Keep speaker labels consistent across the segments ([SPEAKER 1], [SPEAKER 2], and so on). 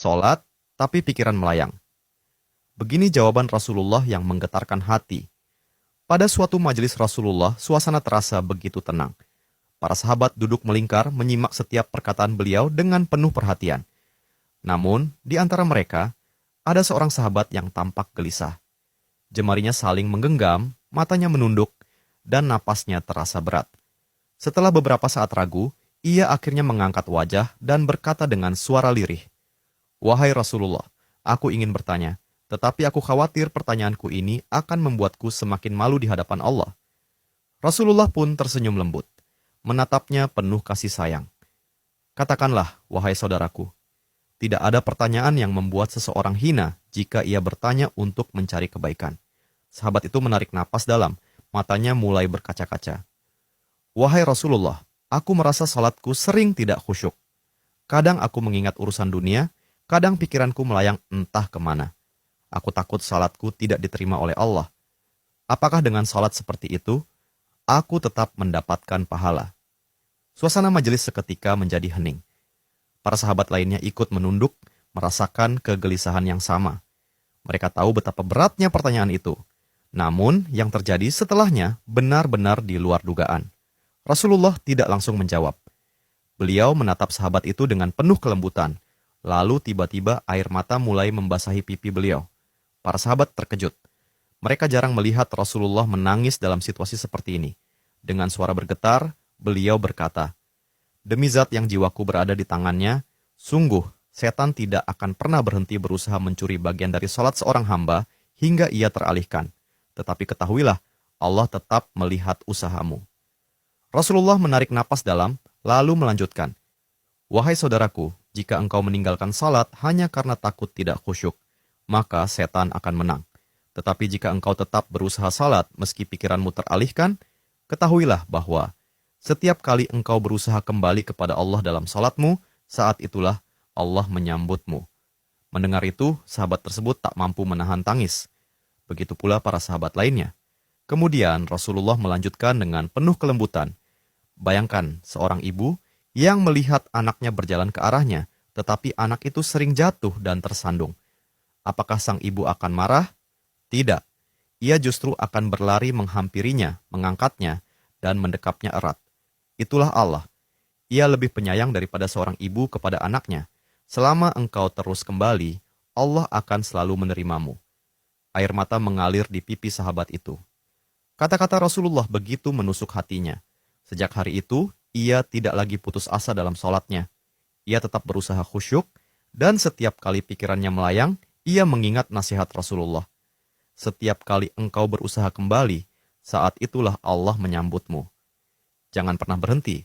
[SPEAKER 1] Sholat, tapi pikiran melayang. Begini jawaban Rasulullah yang menggetarkan hati. Pada suatu majelis Rasulullah, suasana terasa begitu tenang. Para sahabat duduk melingkar menyimak setiap perkataan beliau dengan penuh perhatian. Namun, di antara mereka, ada seorang sahabat yang tampak gelisah. Jemarinya saling menggenggam, matanya menunduk, dan napasnya terasa berat. Setelah beberapa saat ragu, ia akhirnya mengangkat wajah dan berkata dengan suara lirih, "Wahai Rasulullah, aku ingin bertanya, tetapi aku khawatir pertanyaanku ini akan membuatku semakin malu di hadapan Allah." Rasulullah pun tersenyum lembut, menatapnya penuh kasih sayang. "Katakanlah, wahai saudaraku, tidak ada pertanyaan yang membuat seseorang hina jika ia bertanya untuk mencari kebaikan." Sahabat itu menarik napas dalam, matanya mulai berkaca-kaca. "Wahai Rasulullah, aku merasa salatku sering tidak khusyuk. Kadang aku mengingat urusan dunia, kadang pikiranku melayang entah kemana. Aku takut salatku tidak diterima oleh Allah. Apakah dengan salat seperti itu, aku tetap mendapatkan pahala?" Suasana majelis seketika menjadi hening. Para sahabat lainnya ikut menunduk, merasakan kegelisahan yang sama. Mereka tahu betapa beratnya pertanyaan itu. Namun, yang terjadi setelahnya benar-benar di luar dugaan. Rasulullah tidak langsung menjawab. Beliau menatap sahabat itu dengan penuh kelembutan. Lalu tiba-tiba air mata mulai membasahi pipi beliau. Para sahabat terkejut. Mereka jarang melihat Rasulullah menangis dalam situasi seperti ini. Dengan suara bergetar, beliau berkata, "Demi zat yang jiwaku berada di tangannya, sungguh setan tidak akan pernah berhenti berusaha mencuri bagian dari salat seorang hamba hingga ia teralihkan. Tetapi ketahuilah, Allah tetap melihat usahamu." Rasulullah menarik napas dalam, lalu melanjutkan, "Wahai saudaraku, jika engkau meninggalkan salat hanya karena takut tidak khusyuk, maka setan akan menang. Tetapi jika engkau tetap berusaha salat meski pikiranmu teralihkan, ketahuilah bahwa setiap kali engkau berusaha kembali kepada Allah dalam salatmu, saat itulah Allah menyambutmu." Mendengar itu, sahabat tersebut tak mampu menahan tangis. Begitu pula para sahabat lainnya. Kemudian Rasulullah melanjutkan dengan penuh kelembutan, "Bayangkan seorang ibu yang melihat anaknya berjalan ke arahnya, tetapi anak itu sering jatuh dan tersandung. Apakah sang ibu akan marah? Tidak. Ia justru akan berlari menghampirinya, mengangkatnya, dan mendekapnya erat. Itulah Allah. Ia lebih penyayang daripada seorang ibu kepada anaknya. Selama engkau terus kembali, Allah akan selalu menerimamu." Air mata mengalir di pipi sahabat itu. Kata-kata Rasulullah begitu menusuk hatinya. Sejak hari itu, ia tidak lagi putus asa dalam sholatnya. Ia tetap berusaha khusyuk, dan setiap kali pikirannya melayang, ia mengingat nasihat Rasulullah. "Setiap kali engkau berusaha kembali, saat itulah Allah menyambutmu." Jangan pernah berhenti.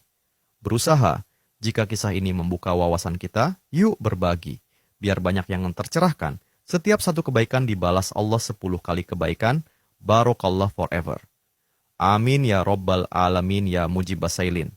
[SPEAKER 1] Berusaha. Jika kisah ini membuka wawasan kita, yuk berbagi. Biar banyak yang tercerahkan. Setiap satu kebaikan dibalas Allah 10 kali kebaikan. Barokallah forever. Amin ya Rabbal Alamin ya Mujibas Sailin.